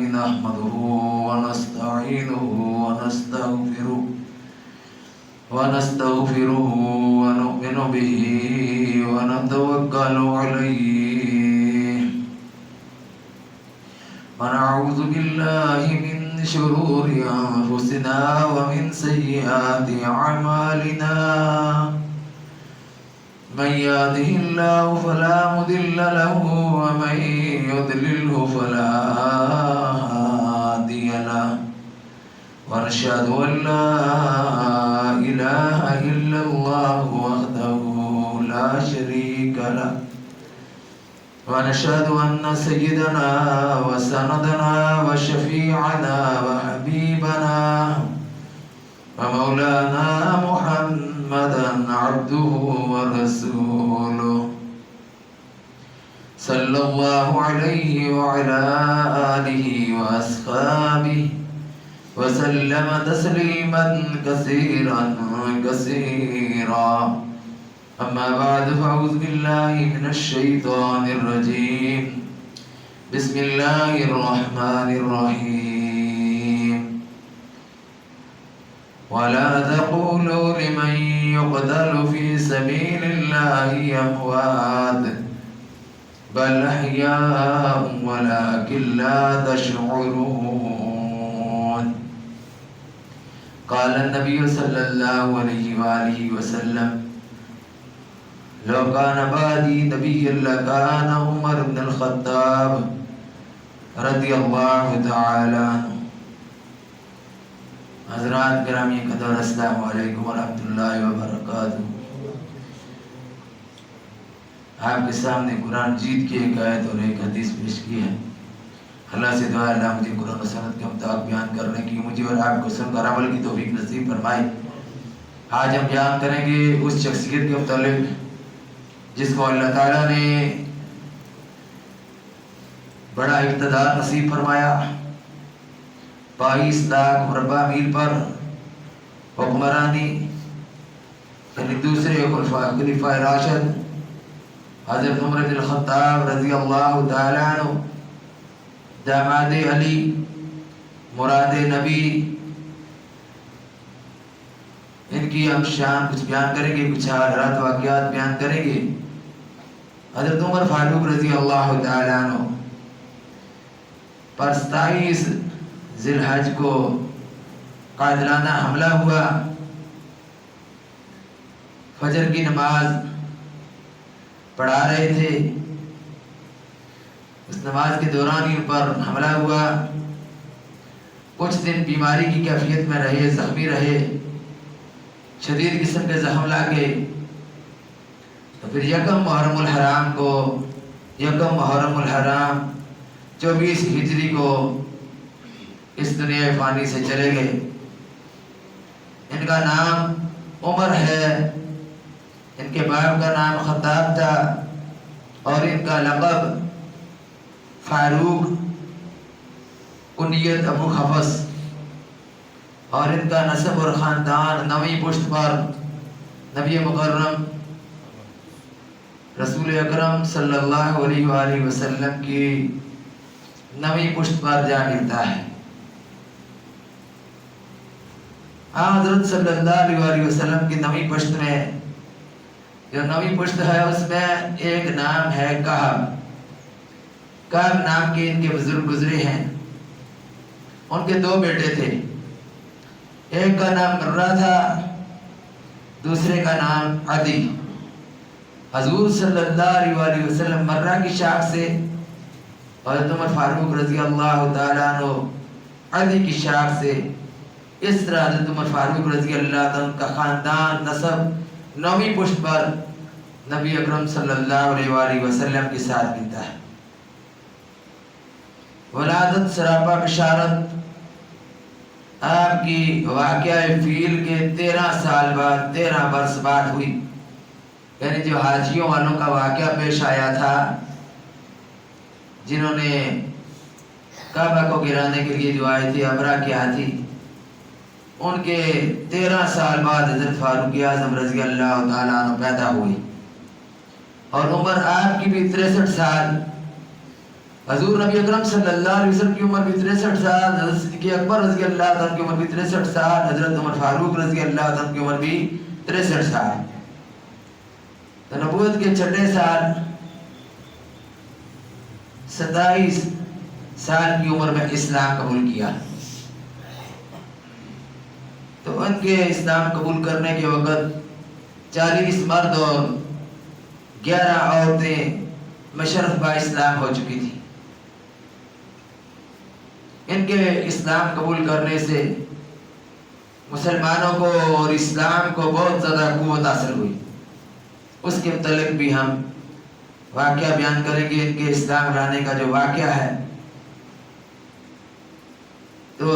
نحمده ونستعينه ونستغفره ونؤمن به ونتوكل عليه ونعوذ بالله من شرور أنفسنا ومن سيئات أعمالنا من يهده الله فلا مضل له ومن يضلله فلا هادي له ونشهد أن لا إله إلا الله وحده لا شريك له ونشهد أن سيدنا وسندنا وشفيعنا وحبيبنا ومولانا محمدا عبده ورسوله صلى الله عليه وعلى آله وأصحابه وسلم تسليما كثيرا كثيرا أما بعد فأعوذ بالله من الشيطان الرجيم بسم الله الرحمن الرحيم ولا تقولوا لمن يقتل في سبيل الله أموات بل أحياء ولكن لا تشعرون قال النبي صلى الله عليه وآله وسلم لو كان بعدي نبي لكان عمر بن الخطاب رضی اللہ تعالی عنہ. حضرات گرامی قدر السلام علیکم ورحمۃ اللہ وبرکاتہ. آپ کے سامنے قرآن جیت کی ایک آیت اور ایک حدیث پیش کی ہے. اللہ سے دعا اللہ مجھے قرآن و سنت کے مطابق بیان کرنے کی، مجھے اور آپ کو سن کر عمل کی توفیق نصیب فرمائے. آج ہم بیان کریں گے اس شخصیت کے متعلق جس کو اللہ تعالیٰ نے بڑا اقتدار نصیب فرمایا. 22 لاکھ مربع میل پر حکمرانی، یعنی دوسرے خلیفہ راشد حضرت عمر بن الخطاب رضی اللہ تعالیٰ عنہ، داماد علی، مراد نبی. ان کی ہم شان کچھ بیان کریں گے، کچھ حالات واقعات بیان کریں گے. حضرت عمر فاروق رضی اللہ تعالیٰ عنہ پر 27 ذی الحج کو قاتلانہ حملہ ہوا. فجر کی نماز پڑھا رہے تھے، اس نماز کے دوران ان پر حملہ ہوا. کچھ دن بیماری کی کیفیت میں رہے، زخمی رہے، شدید قسم کے زخم لاگے. تو پھر یکم محرم الحرام 24 ہجری کو اس دنیا فانی سے چلے گئے. ان کا نام عمر ہے، ان کے باپ کا نام خطاب تھا اور ان کا لقب فاروق، کنیت ابو حفص. اور ان کا نسب اور خاندان 9ویں پشت پر نبی مکرم رسول اکرم صلی اللہ علیہ وآلہ وسلم کی 9ویں پشت پر جا ملتا ہے. حضرت صلی اللہ علیہ وآلہ وسلم کی 9ویں پشت میں، جو 9ویں پشت ہے اس میں ایک نام ہے کعب. کعب نام کے ان کے بزرگ گزرے ہیں. ان کے 2 بیٹے تھے، ایک کا نام مرہ تھا، دوسرے کا نام عدی. حضور صلی اللہ علیہ وآلہ وسلم مرہ کی شاخ سے، حضرت عمر فاروق رضی اللہ تعالیٰ عنہ عدی کی شاخ سے. اس طرح حضرت عمر فاروق رضی اللہ عنہ کا خاندان نسب 9ویں پشت پر نبی اکرم صلی اللہ علیہ وآلہ وسلم کے ساتھ ملتا ہے. ولادت سراپا بشارت آپ کی واقعہ فیل کے 13 سال بعد، 13 برس بعد ہوئی. یعنی جو حاجیوں والوں کا واقعہ پیش آیا تھا، جنہوں نے کعبہ کو گرانے کے لیے جو آئے تھے، ابرا کیا تھی، ان کے 13 سال بعد حضرت فاروق اعظم رضی اللہ تعالیٰ عنہ پیدا ہوئی. اور عمر آپ کی بھی 63 سال حضور نبی اکرم صلی اللہ علیہ وسلم کی عمر بھی 63 سال، حضرت صدیق اکبر رضی اللہ عنہ کی عمر بھی 63 سال، حضرت عمر فاروق رضی اللہ عنہ کی عمر بھی 63 سال. تو نبوت کے چھٹے سال 27 سال کی عمر میں اسلام قبول کیا. تو ان کے اسلام قبول کرنے کے وقت 40 مرد اور 11 عورتیں مشرف با اسلام ہو چکی تھی. ان کے اسلام قبول کرنے سے مسلمانوں کو اور اسلام کو بہت زیادہ قوت حاصل ہوئی. اس کے متعلق بھی ہم واقعہ بیان کریں گے، ان کے اسلام لانے کا جو واقعہ ہے. تو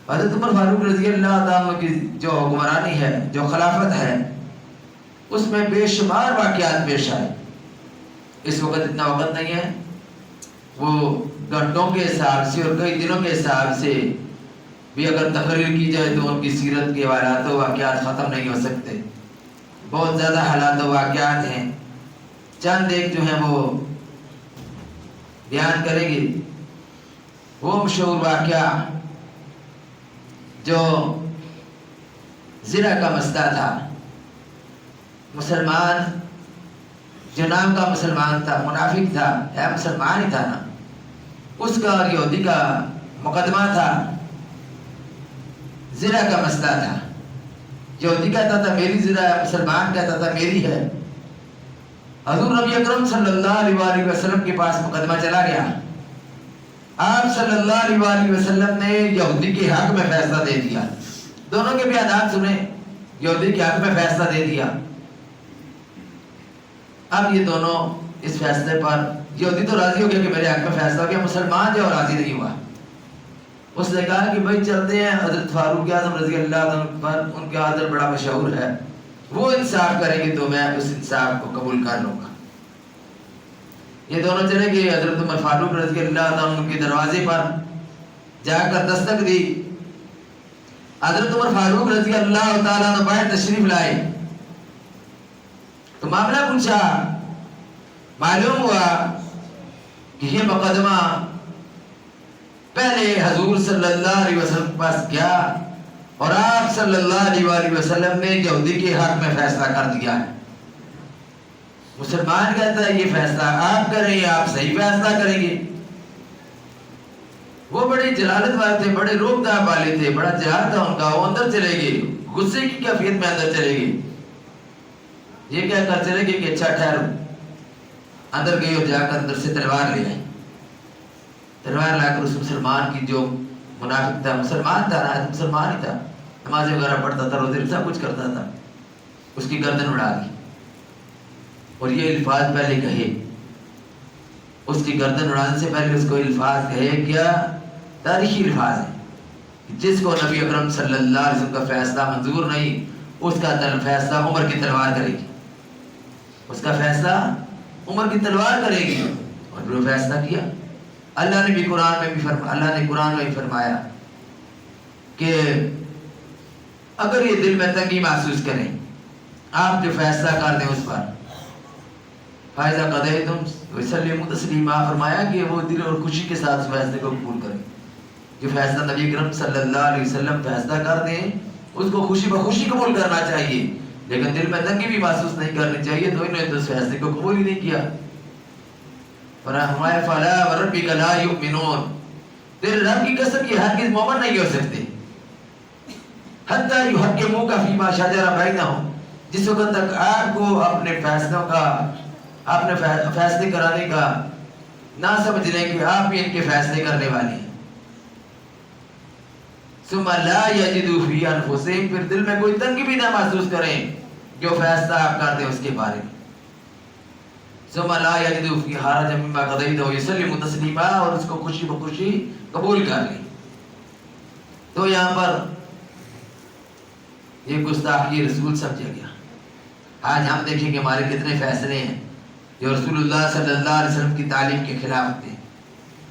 حضرت عمر فاروق رضی اللہ عنہ کی جو حکمرانی ہے، جو خلافت ہے، اس میں بے شمار واقعات پیش آئے. اس وقت اتنا وقت نہیں ہے، وہ گھنٹوں کے حساب سے اور کئی دنوں کے حساب سے بھی اگر تقریر کی جائے تو ان کی سیرت کے حالات و واقعات ختم نہیں ہو سکتے. بہت زیادہ حالات و واقعات ہیں. چند ایک جو ہیں وہ بیان کریں گے. وہ مشہور واقعہ جو زرہ کا مسئلہ تھا. مسلمان جو نام کا مسلمان تھا، منافق تھا، ہے مسلمان ہی تھا نا، اس کا اور یہودی کا مقدمہ تھا. زرہ کا مسئلہ تھا. یہودی کہتا تھا میری زرہ ہے، مسلمان کہتا تھا میری ہے. حضور نبی اکرم صلی اللہ علیہ وآلہ وسلم کے پاس مقدمہ چلا گیا. آپ صلی اللہ علیہ وآلہ وسلم نے یہودی کے حق میں فیصلہ دے دیا. دونوں کے بیانات سنیں. یہودی کے حق میں فیصلہ دے دیا. اب یہ دونوں اس فیصلے پر، یہودی تو راضی ہو گیا کہ میرے حق میں فیصلہ ہو گیا، مسلمان جو راضی نہیں ہوا. اس نے کہا کہ بھائی چلتے ہیں حضرت فاروق اعظم رضی اللہ عنہ پر، ان کا عدل بڑا مشہور ہے، وہ انصاف کریں گے تو میں اس انصاف کو قبول کر لوں گا. یہ دونوں چلے گئے. حضرت عمر فاروق رضی اللہ عنہ کے دروازے پر جا کر دستک دی. حضرت عمر فاروق رضی اللہ تعالیٰ عنہ باہر تشریف لائے تو معاملہ پوچھا. معلوم ہوا کہ یہ مقدمہ پہلے حضور صلی اللہ علیہ وسلم کے پاس گیا اور آپ صلی اللہ علیہ وآلہ وسلم نے یہودی کے حق میں فیصلہ کر دیا ہے. مسلمان کہتا ہے یہ فیصلہ آپ کریں یا آپ صحیح فیصلہ کریں گے. وہ بڑے جلالت والے تھے، بڑے روب داب والے تھے، بڑا جہاد تھا ان کا. وہ اندر چلے گئے، غصے کی کیفیت میں اندر چلے گئے. یہ کہہ کر چلے گئے کہ اچھا ٹھہرو. اندر گئے اور جا کر اندر سے تلوار لے آئے. تلوار لا کر اس مسلمان کی جو منافق تھا، مسلمان تھا نا، مسلمان ہی تھا، نماز وغیرہ پڑھتا تھا، روزے سب کچھ کرتا تھا، اس کی گردن اڑا دی. اور یہ الفاظ پہلے کہے، اس کی گردن اڑانے سے پہلے اس کو الفاظ کہے. کیا تاریخی الفاظ ہے. جس کو نبی اکرم صلی اللہ علیہ وسلم کا فیصلہ منظور نہیں، اس کا فیصلہ عمر کی تلوار کرے گی. اس کا فیصلہ عمر کی تلوار کرے گی. اور وہ فیصلہ کیا. اللہ نے بھی قرآن میں بھی اللہ نے قرآن میں بھی فرمایا کہ اگر یہ دل میں تنگی محسوس کریں، آپ جو فیصلہ کر دیں اس پر، فائزہ قضیتم وسلموا تسلیما، فرمایا کہ وہ دل اور خوشی کے ساتھ اس فیصلے کو قبول کریں. جو فیصلہ نبی کرم صلی اللہ علیہ وسلم فیصلہ کر دیں اس کو خوشی بخوشی قبول کرنا چاہیے، لیکن دل میں تنگی بھی محسوس نہیں کرنی چاہیے. تو انہوں نے تو اس فیصلے کو قبول ہی نہیں کیا. فرمایا فلا وربک لا یؤمنون، تیرے رب کی قسم یہ ہرگز مومن نہیں ہو سکتے. حتی یحکموک فیما شجر بینہم، جس وقت تک آپ کو اپنے فیصلوں کا، اپنے فیصلے کرانے کا نہ سمجھ لیں کہ آپ بھی ان کے فیصلے کرنے والے ہیں. ثم لا یجدوا فی انفسہم، پھر دل میں کوئی تنگی بھی نہ محسوس کریں جو فیصلہ آپ کرتے ہیں اس کے بارے میں. ثم لا یجدوا فی حرجا مما قضیت ویسلموا تسلیما، اور اس کو خوشی بخوشی قبول کر لیں. تو یہاں پر یہ گستاخی رسول سمجھا گیا. آج ہم دیکھیں کہ ہمارے کتنے فیصلے ہیں جو رسول اللہ صلی اللہ علیہ وسلم کی تعلیم کے خلاف تھے،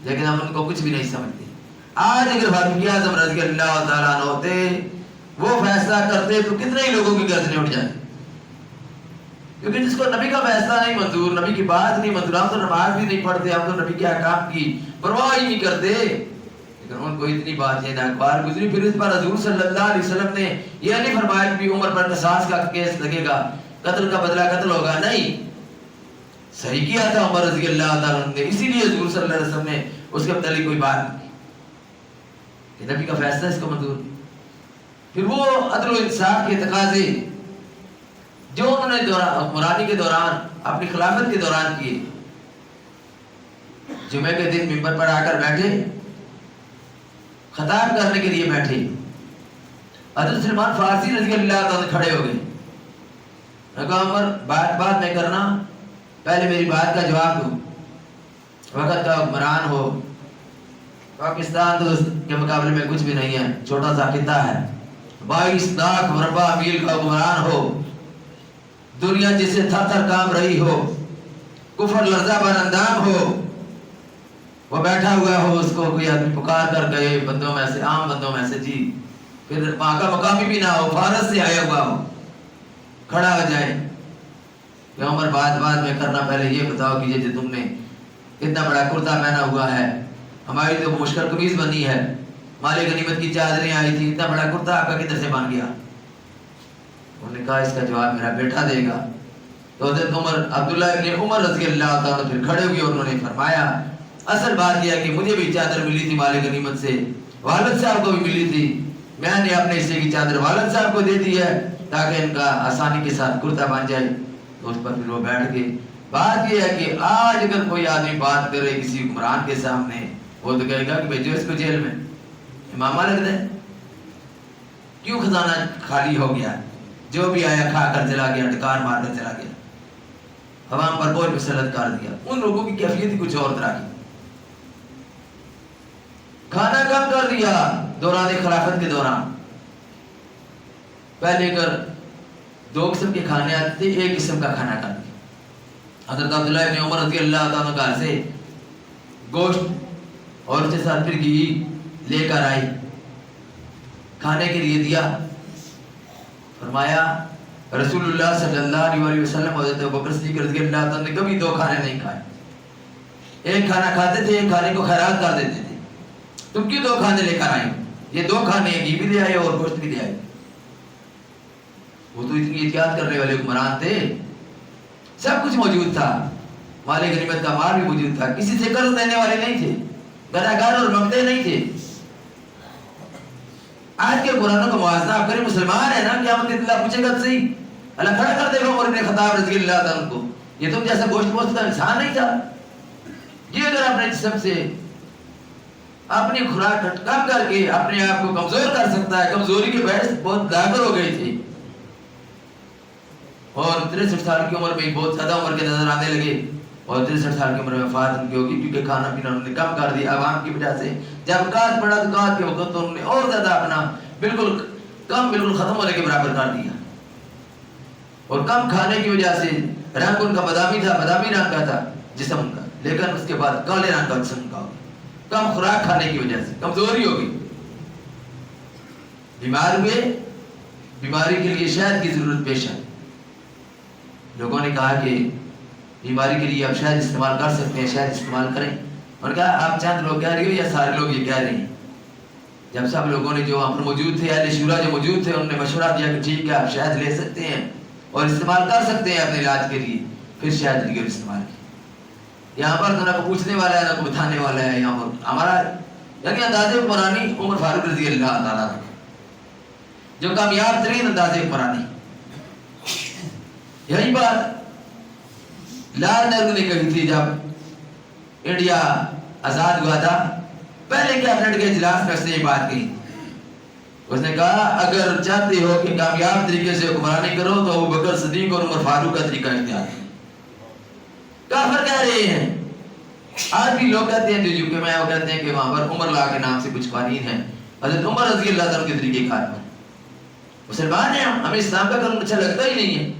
لیکن ہم ان کو کچھ بھی نہیں سمجھتے. آج اگر فاروق اعظم رضی اللہ تعالیٰ عنہ ہوتے، وہ فیصلہ کرتے تو کتنے ہی لوگوں کی گردنیں اٹھ جاتی. کیونکہ جس کو نبی کا فیصلہ نہیں منظور، نبی کی بات نہیں منظور، ہم تو نماز بھی نہیں پڑھتے، ہم تو نبی کے احکام کی پرواہ ہی نہیں کرتے، لیکن ان کو اتنی بات یہ ناگوار گزری۔ پھر اس پر حضور صلی اللہ علیہ وسلم نے یہ نہیں فرمایا کہ عمر پر قصاص کا کیس لگے گا، قتل کا بدلہ قتل ہوگا، نہیں، صحیح کیا تھا عمر رضی اللہ تعالیٰ عنہ نے، اسی لیے حضور صلی اللہ علیہ وسلم نے اس کے متعلق کوئی بات نہیں کہ نبی کا فیصلہ اس کو منظور۔ پھر وہ عدل و انصاف کے تقاضے جو انہوں نے حکمرانی کے دوران، اپنی خلافت کے دوران کیے، جمعے کے دن منبر پر آ کر بیٹھے، خطاب کرنے کے لیے بیٹھے، حضرت سلمان فارسی رضی اللہ عنہ کھڑے ہو گئے، کہا عمر بات بات میں کرنا، پہلے میری بات کا جواب دو، وقت کا حکمران ہو، پاکستان تو اس کے مقابلے میں کچھ بھی نہیں ہے، چھوٹا سا خطہ ہے، 22 لاکھ مربع میل کا حکمران ہو، دنیا جسے تھر تھر کام رہی ہو، کفر لرزہ بر اندام ہو، وہ بیٹھا ہوا ہو، اس کو کوئی آدمی پکار کر گئے بندوں میں سے، عام بندوں میں سے، جی، پھر وہاں کا مقامی بھی نہ ہو، فارس سے آیا ہوا ہو، کھڑا ہو جائے کہ عمر بات بات میں کرنا، پہلے یہ بتاؤ کہ یہ جو تم نے اتنا بڑا کرتا پہنا ہوا ہے، ہماری تو مشکل قمیض بنی ہے، مال غنیمت کی چادریں آئی تھی، اتنا بڑا کرتا آپ کا کدھر سے بن گیا؟ انہوں نے کہا اس کا جواب میرا بیٹا دے گا۔ تو حضرت عبداللہ ابن عمر رضی اللہ تعالیٰ پھر کھڑے ہوئے، انہوں نے فرمایا اصل بات یہ ہے کہ مجھے بھی چادر ملی تھی مال غنیمت سے، والد صاحب کو بھی ملی تھی، میں نے اپنے حصے کی چادر والد صاحب کو دے دی ہے تاکہ ان کا آسانی کے ساتھ کرتا بن جائے۔ تو اس پر پھر وہ بیٹھ گئے۔ بات یہ ہے کہ آج اگر کوئی آدمی بات کرے کسی حکمران کے سامنے، وہ تو کہے گا کہ بھیجو اس کو جیل میں، امامہ لگ دے، کیوں خزانہ خالی ہو گیا، جو بھی آیا کھا کر چلا گیا، ڈکار مار کر چلا گیا، عوام پر بوجھ مسلط کر دیا۔ ان لوگوں کی کیفیت کچھ اور طرح کی، کھانا کم کر دیا دوران خلافت کے دوران، پہلے اگر 2 قسم کے کھانے آتے تھے، 1 قسم کا کھانا کھاتے تھے۔ حضرت عبداللہ ابن عمر رضی اللہ تعالیٰ گھر سے گوشت اور اس کے ساتھ پھر گھی لے کر آئی، کھانے کے لیے دیا، فرمایا رسول اللہ صلی اللہ علیہ وسلم حضرت ابوبکر صدیق رضی اللہ عنہ نے کبھی 2 کھانے نہیں کھائے، 1 کھانا کھاتے تھے، 1 کھانے کو خیرات کر دیتے تھے۔ تم کیوں 2 کھانے لے کر آئے؟ یہ 2 کھانے، گھی بھی لے آئے اور گوشت بھی لے آئے۔ وہ تو اتنی احتیاط کرنے والے حکمران تھے، سب کچھ موجود تھا، مال غنیمت کا مال بھی موجود تھا، کسی سے قرض دینے والے نہیں تھے، گداگر اور ممتے نہیں تھے۔ آج کے قرآن کا موازنہ آپ کریں، مسلمان ہے نا، قیامت کے دن اللہ پوچھے گا صحیح، اللہ کھڑا کر دے گا عمر بن خطاب رضی اللہ عنہ کو، یہ تم جیسا گوشت پوست کا انسان نہیں تھا، یہ اگر اپنے جسم سے اپنی خوراک کم کر کے اپنے آپ کو کمزور کر سکتا ہے، کمزوری کے باعث بہت لاغر ہو گئے تھے، اور 63 سال کی عمر میں بہت زیادہ عمر کے نظر آنے لگے، اور 63 سال کی عمر میں وفات ان کی ہوگی، کیونکہ کھانا پینا انہوں نے کم کر دیا عوام کی وجہ سے۔ جب قحط پڑا تو قحط کے وقت انہوں نے اور زیادہ اپنا بالکل ختم ہونے کے برابر کر دیا، اور کم کھانے کی وجہ سے رنگ ان کا بادامی تھا، بادامی رنگ کا تھا جسم ان کا، لیکن اس کے بعد کالے رنگ کا جسم کا ہو گیا، کم خوراک کھانے کی وجہ سے کمزوری ہو گئی، بیمار ہوئے، بیماری کے لیے شہد کی ضرورت پیش آئی، لوگوں نے کہا کہ بیماری کے لیے آپ شہد استعمال کر سکتے ہیں، شہد استعمال کریں، اور کہا آپ چند لوگ کہہ رہی ہو یا سارے لوگ یہ کہہ رہے ہیں؟ جب سب لوگوں نے جو وہاں پر موجود تھے، اہل شورا جو موجود تھے، انہوں نے مشورہ دیا کہ ٹھیک ہے آپ شہد لے سکتے ہیں اور استعمال کر سکتے ہیں اپنے علاج کے لیے، پھر شہد لیگر استعمال کیا۔ یہاں پر نہ کوئی پوچھنے والا ہے نہ کوئی بتانے والا ہے، یہاں پر ہمارا یعنی انداز حکمرانی عمر فاروق رضی اللہ تعالیٰ جو کامیاب ترین انداز حکمرانی، یہی بات لال نہرو نے کہی تھی جب انڈیا آزاد ہوا تھا، پہلے کیبنٹ کے اجلاس میں اس نے یہ بات کہی، اس نے کہا اگر چاہتے ہو کہ کامیاب طریقے سے حکمرانی کرو تو ابوبکر صدیق اور عمر فاروق کا طریقہ اختیار کرو۔ کافر کہہ رہے ہیں، آج بھی لوگ کہتے ہیں جو کہ میں وہ کہتے ہیں کہ وہاں پر عمر لا کے نام سے کچھ قوانین ہیں، حضرت عمر رضی اللہ عنہ کے طریقے کار پر مسلمان ہیں ہمیں اسلام کا قانون اچھا لگتا ہی نہیں ہے۔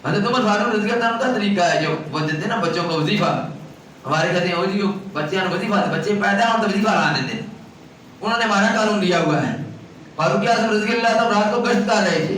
حضرت عمر فاروق رضی اللہ عنہ کا طریقہ ہے جو وہ دیتے ہیں نا بچوں کو وظیفہ، ہمارے کہتے ہیں وہ جی بچیاں وظیفہ، بچے پیدا ہوں تو وظیفہ لا دیتے ہیں، انہوں نے ہمارا قانون لیا ہوا ہے۔ فاروق اعظم رضی اللہ عنہ رات کو گشت کر رہے تھے،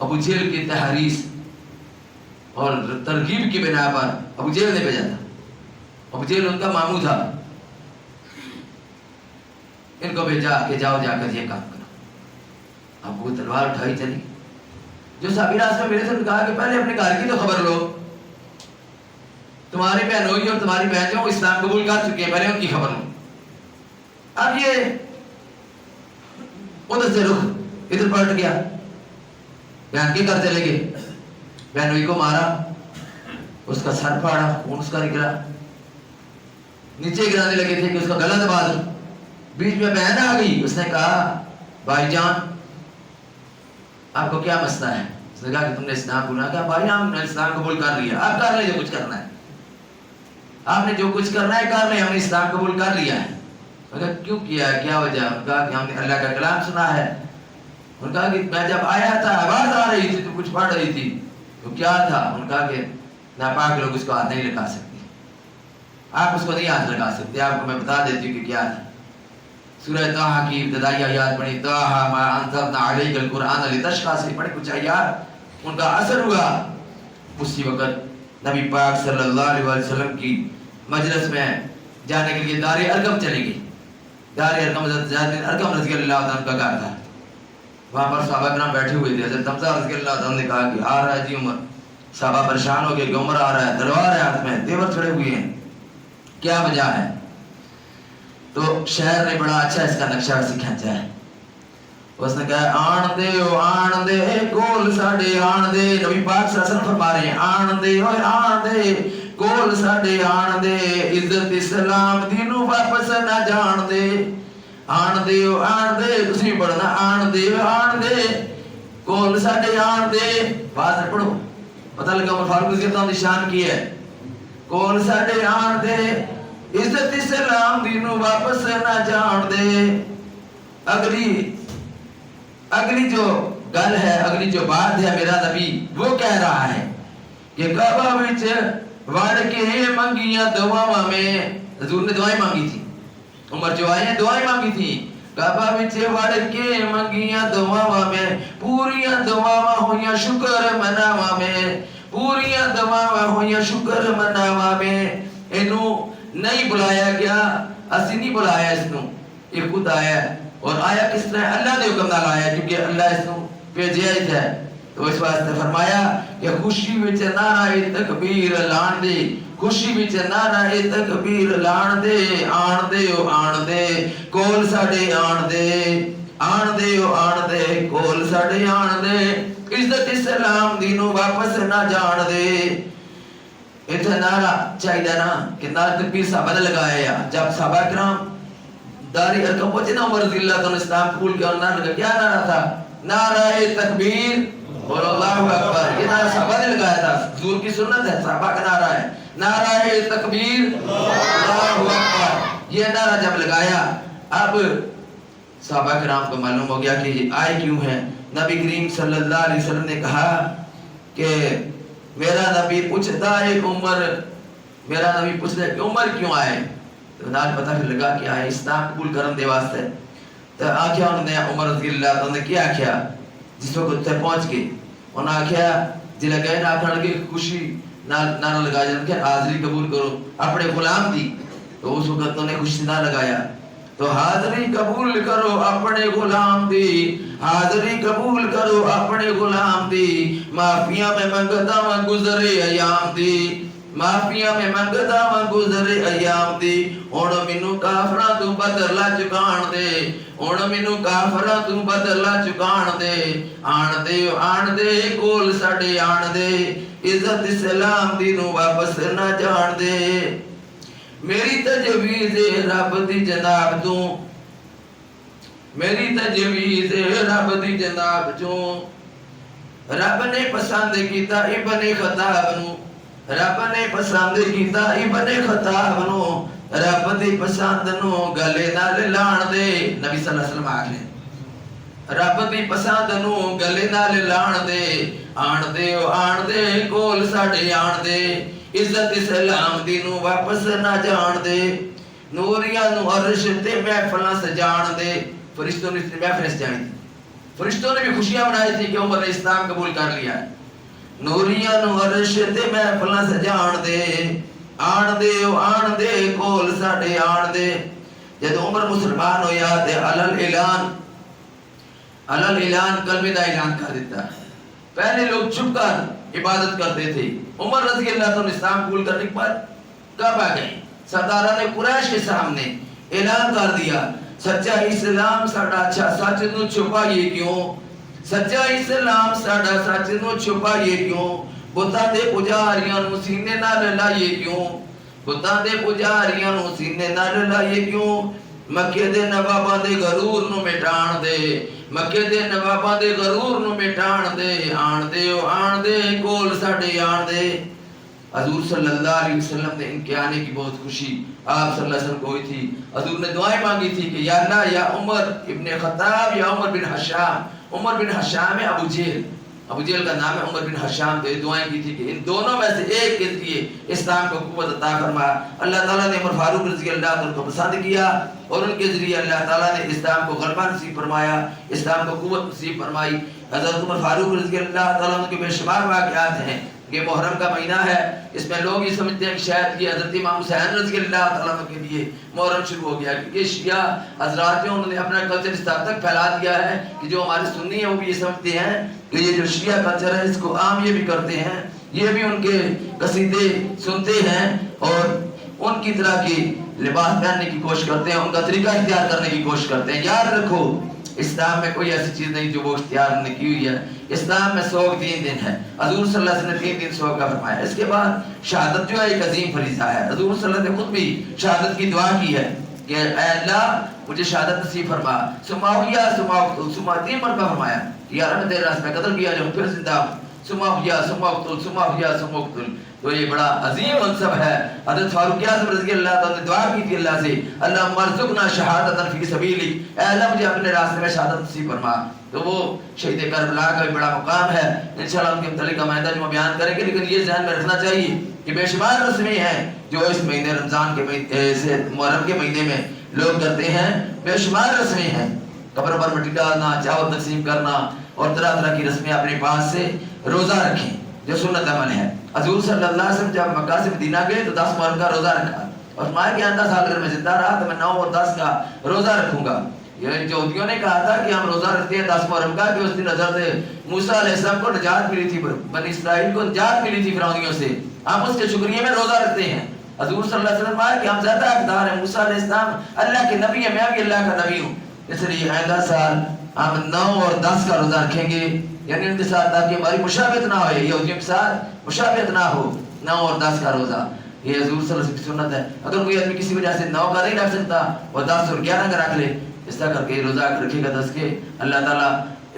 ابو جہل کی تحریص اور ترغیب کی بنا پر ابو جہل نے بھیجا تھا. ابو جہل ان کا ماموں تھا. ان کو بھیجا کہ جاؤ جا کر یہ کام کرو. اب وہ تلوار اٹھائی چلی. جو صحابی راستے میں میرے سے کہا کہ پہلے اپنے گھر کی تو خبر لو. تمہاری بہن ہوئی اور تمہاری بہن جو اسلام قبول کر چکی ہے، پہلے ان کی خبر لو. اب یہ ادھر سے رخ ادھر پلٹ گیا. بہن کے گھر چلے گئے. بہن ہوئی کو مارا، اس کا سر پھاڑا، خون اس کا نکلا. نیچے گرانے لگے تھے کہ اس کا گلا دبا دو. بیچ میں بہن آ گئی. اس نے کہا بھائی جان آپ کو کیا مسئلہ ہے؟ اس نے کہا کہ تم نے اسلام قبول کیا. بھائی ہم نے اسلام قبول کر لیا. آپ کر لیں جو کچھ کرنا ہے، آپ نے جو کچھ کرنا ہے کر لیں، ہم نے اسلام قبول کر لیا ہے. مگر کیوں کیا ہے، کیا وجہ؟ انہوں نے کہا کہ ہم نے اللہ کا کلام سنا ہے. انہوں نے کہا کہ میں جب آیا تھا آواز آ رہی تھی تو کچھ پڑھ رہی تھی، تو کیا تھا؟ انہوں نے کہا کہ ناپاک لوگ اس کو ہاتھ نہیں لگا سکتے، آپ اس کو نہیں ہاتھ لگا سکتے. آپ کو میں بتا دیتی ہوں کہ کیا تھا. سورہ طٰہٰ کی ابتدائی آیات پڑھی، طٰہٰ ما انزلنا علیک القرآن لتشقیٰ سے پڑھی کچھ آیات. ان کا اثر ہوا. اسی وقت نبی پاک صلی اللہ علیہ وسلم کی مجلس میں جانے کے لیے دار ارقم چلی گئی. دار ارقم حضرت زید بن ارقم رضی اللہ عنہ کا گھر تھا. وہاں پر صحابہ کرام بیٹھے ہوئے تھے. حضرت حمزہ رضی اللہ عنہ نے کہا کہ آ رہا ہے جی عمر. صحابہ پریشان ہو گئے کہ عمر آ رہا ہے، تلوار ہے ہاتھ میں، تیور چڑھے ہوئے ہیں، کیا وجہ ہے؟ تو شہر نے بڑا اچھا اس کا نقشہ ویسے کھینچا ہے. اس نے کہا آن دے کول ساڈے آن دے. نبی پاک صلی اللہ علیہ وسلم فرما رہے ہیں آن دے کول ساڈے آن دے، عزت اسلام دینو واپس نہ جان دے. آن دے تسی پڑھنا آن دے کول ساڈے آن دے. بات پڑھو پتہ لگا عمر فاروق رضی اللہ عنہ کی شان کی ہے. کول ساڈے آن دے، عزت اسلام دینو واپس نہ جان دے. اگلی جو گل ہے، اگلی جو بات ہے، میرا نبی وہ کہہ رہا ہے کہ کعبہ وچ وڑ کے منگیاں دعاواں میں. حضور نے دعائیں مانگی تھی. عمر جو آئے ہیں دعائیں مانگی تھی. کعبہ وچ وڑ کے منگیاں دعاواں میں، پوریاں دعاواں ہویاں شکر مناواں میں، پوریاں دعاواں ہویاں شکر مناواں میں. اینو نہیں بلایا گیا، اسی نہیں بلایا اس نو، یہ خود آیا. اور آیا کس طرح؟ اللہ نے حکم نال آیا، کیونکہ اللہ اس نو بھیجیا ہی تھا. تو اس واسطے فرمایا کہ خوشی وچ نعرہ تکبیر لان دے، خوشی وچ نعرہ تکبیر لان دے. آن دے کول ساڈے آن دے کول ساڈے آن دے، عزت اسلام دینو واپس نہ جان دے. اتنا نعرہ چاہیے نا کہ نعرہ تکبیر صحابہ نے لگایا. جب صحابہ کرام دار ارقم پہنچے نا عمر رضی اللہ عنہ اسلام قبول کیا، نعرہ لگا. کیا نعرہ تھا؟ نعرہ تکبیر اور اللہ اکبر. یہ نعرہ صحابہ نے لگایا تھا. حضور کی سنت ہے، صحابہ کا نعرہ ہے. نعرہ تکبیر اللہ اکبر. یہ نعرہ جب لگایا، اب صحابہ کرام کو معلوم ہو گیا کہ یہ آئے کیوں ہے. نبی کریم صلی اللہ علیہ وسلم نے کہا کہ میرا نبی پوچھتا ہے عمر، میرا نبی پوچھتا ہے کہ عمر کیوں آئے. تو نال پتہ پھر لگا کہ آئے اسلام قبول کرن دے واسطے. تو آکھیا انہوں نے عمر رضی اللہ عنہ نے کیا آکھیا جس وقت تے پہنچ گئے؟ انہوں نے آکھیا جلے گئے نا آکھن لگے خوشی نعرہ لگایا جن کہ حاضری قبول کرو اپنے غلام دی. تو اس وقت انہوں نے خوشی نہ لگایا. تو حاضری قبول کرو اپنے غلام دی، حاضری قبول کرو اپنے غلام دی. معافیاں میں منگتا ہوں گزرے ایام دی، معافیاں میں منگتا ہوں گزرے ایام دی. ہن مینوں کافراں تو بدلا چکان دے، ہن مینوں کافراں تو بدلا چکان دے. آن دے کول ساڈے آن دے، عزت اسلام دینوں واپس نہ جان دے. میری تجویز رب دی جناب تو، میری تجویز رب دی جناب چوں. رب نے پسند کیتا ابن خطاب نو، رب نے پسند کیتا ابن خطاب نو. رب دی پسند نو گلے نال لان دے. نبی صلی اللہ علیہ وسلم آکھے رب دی پسند نو گلے نال لان دے. آن دے کول ساڈے آن دے، عزت اسلام دینو واپس نہ جان دے. نوریاں نو عرش تے محفلاں سجان دے. فرشتوں نے محفل سجانی. فرشتوں نے بھی خوشیاں منائی تھی کہ عمر نے اسلام قبول کر لیا ہے. نوریاں نو عرش تے محفلاں سجان دے آن دے کول ساڈے آن دے. جد عمر مسلمان ہویا تے اعلان کلمے دا اعلان کر دیتا. پہلے لوگ چھپ کر عبادت کرتے تھے. عمر رضی اللہ عنہ اسلام قبول کرنے کے بعد کب آ گئے؟ سرداران قریش کے سامنے اعلان کر دیا سچا اسلام ساڈا اچھا سچ نو چھپائیے کیوں؟ سچا اسلام ساڈا سچ نو چھپائیے کیوں؟ بتاں دے پجاریاں نو سینے نال لائیے کیوں؟ بتاں دے پجاریاں نو سینے نال لائیے کیوں؟ مکے دے نواباں دے غرور نو مٹان دے مکے دے نواباں دے غرور نو مٹان دے آن دے کول ساڈے آن دے. حضور صلی اللہ علیہ وسلم نے ان کے آنے کی بہت خوشی آپ صلی اللہ علیہ وسلم کو ہوئی تھی. حضور نے دعائیں مانگی تھی کہ یا اللہ یا عمر ابن خطاب یا عمر بن حشام. عمر بن حشام ہے ابو جہل کا نام ہے عمر بن حشام. تو یہ دعائیں کی تھی کہ ان دونوں میں سے ایک کے لیے اسلام کو قوت عطا فرما. اللہ تعالیٰ نے عمر فاروق رضی اللہ عنہ کو پسند کیا اور ان کے ذریعے اللہ تعالیٰ نے اسلام کو غلبہ نصیب فرمایا, اسلام کو قوت نصیب فرمائی. حضرت عمر فاروق رضی اللہ تعالیٰ عنہ کے بے شمار واقعات ہیں. یہ محرم کا مہینہ ہے, اس میں لوگ یہ سمجھتے ہیں کہ شاید یہ حضرت امام حسین رضی اللہ تعالیٰ عنہ کے لیے محرم شروع ہو گیا, کیونکہ شیعہ حضرات جو انہوں نے اپنا کلچر اس حد تک پھیلا دیا ہے کہ جو ہمارے سنی ہیں وہ بھی یہ سمجھتے ہیں کہ یہ جو شیعہ کلچر ہے اس کو عام یہ بھی کرتے ہیں, یہ بھی ان کے قصیدے سنتے ہیں اور ان کی طرح کی لباس پہننے کی کوشش کرتے ہیں, ان کا طریقہ اختیار کرنے کی کوشش کرتے ہیں. یاد رکھو اسلام میں کوئی ایسی چیز نہیں جو وہ اختیار نے کی ہوئی ہے. اسلام میں سوگ 3 دن ہے. حضور صلی اللہ علیہ وسلم نے 3 دن سوگ کا فرمایا. اس کے بعد شہادت جو ہے ایک عظیم فریضہ ہے. حضور صلی اللہ علیہ وسلم نے خود بھی شہادت کی دعا کی ہے کہ اے اللہ مجھے شہادت نصیب فرما. سماویہ 3 مرتبہ فرمایا یا رب تیرے راستے میں قتل کیا جاؤں پھر زندہ ہوں. سماویہ. تو یہ بڑا عظیم منصب ہے. حضرت فاروق اعظم رضی اللہ تعالیٰ نے دعا کی تھی اللہ سے اللہم ارزقنا شہادتا فی سبیلک, اے اللہ مجھے اپنے راستے میں شہادت نصیب فرما. تو وہ شہید کربلا کا بھی بڑا مقام ہے, انشاءاللہ ان کے متعلق آئندہ جو بیان کریں گے. لیکن یہ ذہن میں رکھنا چاہیے کہ بے شمار رسمیں ہیں جو اس مہینے رمضان کے مہینے سے محرم کے مہینے میں لوگ کرتے ہیں. بے شمار رسمیں ہیں, قبر پر مٹی ڈالنا, چاول تقسیم کرنا اور طرح طرح کی رسمیں اپنے پاس سے. روزہ رکھیں جو سنت عمل ہے. حضور صلی اللہ علیہ وسلم جب مکہ سے مدینہ گئے تو 10 محرم کا روزہ رکھا اور فرمایا کہ 10 سال اگر میں زندہ رہا تو میں 9 اور 10 کا روزہ رکھوں گا. یہ یہودیوں نے کہا تھا کہ ہم روزہ رکھتے ہیں 10 محرم کا کہ اس دن حضرت موسیٰ علیہ السلام کو نجات ملی تھی, بنی اسرائیل کو نجات ملی تھی فرعونیوں سے, ہم اس کے شکریہ میں روزہ رکھتے ہیں. حضور صلی اللہ علیہ وسلم فرمایا کہ ہم زیادہ حقدار ہیں, موسیٰ علیہ السلام اللہ کے نبی ہیں, میں بھی اللہ کا نبی ہوں. اس لیے آئندہ سال ہم 9 اور 10 کا روزہ رکھیں گے, یعنی ان کے ساتھ تاکہ ہماری مشابہت نہ ہو, یہودیوں کے ساتھ مشابہت نہ ہو. 9 اور 10 کا روزہ یہ حضور صلی اللہ علیہ وسلم کی سنت ہے. اگر کوئی آدمی کسی وجہ سے 9 کا نہیں رکھ سکتا اور 10 اور 11 کا رکھ لے, اس طرح کر کے روزہ رکھے گا 10 کے, اللہ تعالیٰ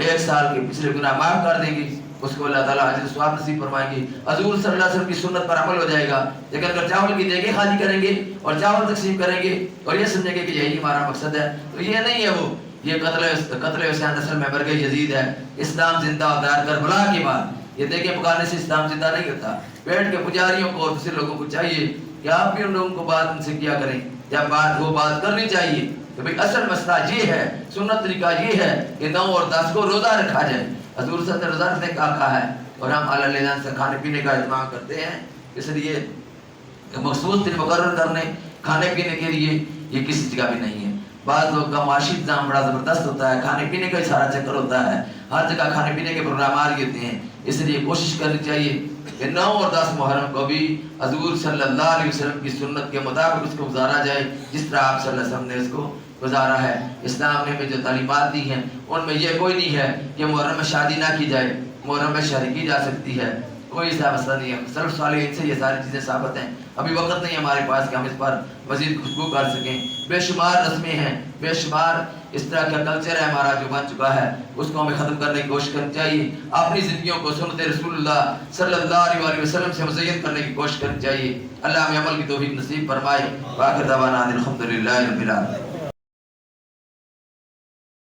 1 سال کے پچھلے گناہ معاف کر دیں گے, اس کو اللہ تعالیٰ اجر ثواب نصیب فرمائیں گے. حضور صلی اللہ علیہ وسلم کی سنت پر عمل ہو جائے گا. لیکن اگر چاول کی دیگیں خالی کریں گے اور چاول تقسیم کریں گے اور یہ سمجھیں گے کہ یہی ہمارا مقصد ہے, تو یہ نہیں ہے. وہ یہ قتل حسین اصل میں برگ یزید ہے. اسلام زندہ ہوتا ہے کربلا کے بعد. یہ دیکھیں پکانے سے اسلام زندہ نہیں ہوتا. بیٹھ کے پجاریوں کو اور دوسرے لوگوں کو چاہیے کہ آپ بھی ان لوگوں کو بات ان سے کیا کریں, جب بات وہ بات کرنی چاہیے کہ بھئی اصل مسئلہ یہ ہے, سنت طریقہ یہ ہے کہ 9 اور 10 کو روزہ رکھا جائے. حضور صلی اللہ علیہ وسلم نے روزہ رکھنے کا کہا ہے اور ہم اعلیٰ لیدان سے کھانے پینے کا اہتمام کرتے ہیں. اس لیے مخصوص دن مقرر کرنے کھانے پینے کے لیے یہ کسی جگہ بھی نہیں ہے. بعض لوگ کا معاشی نظام بڑا زبردست ہوتا ہے, کھانے پینے کا ہی سارا چکر ہوتا ہے, ہر جگہ کھانے پینے کے پروگرامات ہوتے ہیں. اس لیے کوشش کرنی چاہیے کہ 9 اور 10 محرم کو بھی حضور صلی اللہ علیہ وسلم کی سنت کے مطابق اس کو گزارا جائے جس طرح آپ صلی اللہ علیہ وسلم نے اس کو گزارا ہے. اسلام نے جو تعلیمات دی ہیں ان میں یہ کوئی نہیں ہے کہ محرم میں شادی نہ کی جائے, محرم میں شادی کی جا سکتی ہے, کوئی ایسا مسئلہ نہیں ہے. سلف صالحین سے یہ ساری چیزیں ثابت ہیں. ابھی وقت نہیں ہمارے پاس کہ ہم اس پر مزید گفتگو کر سکیں. بے شمار رسمیں ہیں, بے شمار اس طرح کا کلچر ہے ہمارا جو بن چکا ہے, اس کو ہمیں ختم کرنے کی کوشش کرنی چاہیے. اپنی زندگیوں کو سنت رسول اللہ صلی اللہ علیہ وسلم سے مزین کرنے کی کوشش کرنی چاہیے. اللہ ہمیں عمل کی توفیق نصیب فرمائے. وآخر دعوانا الحمدللہ رب العالمین.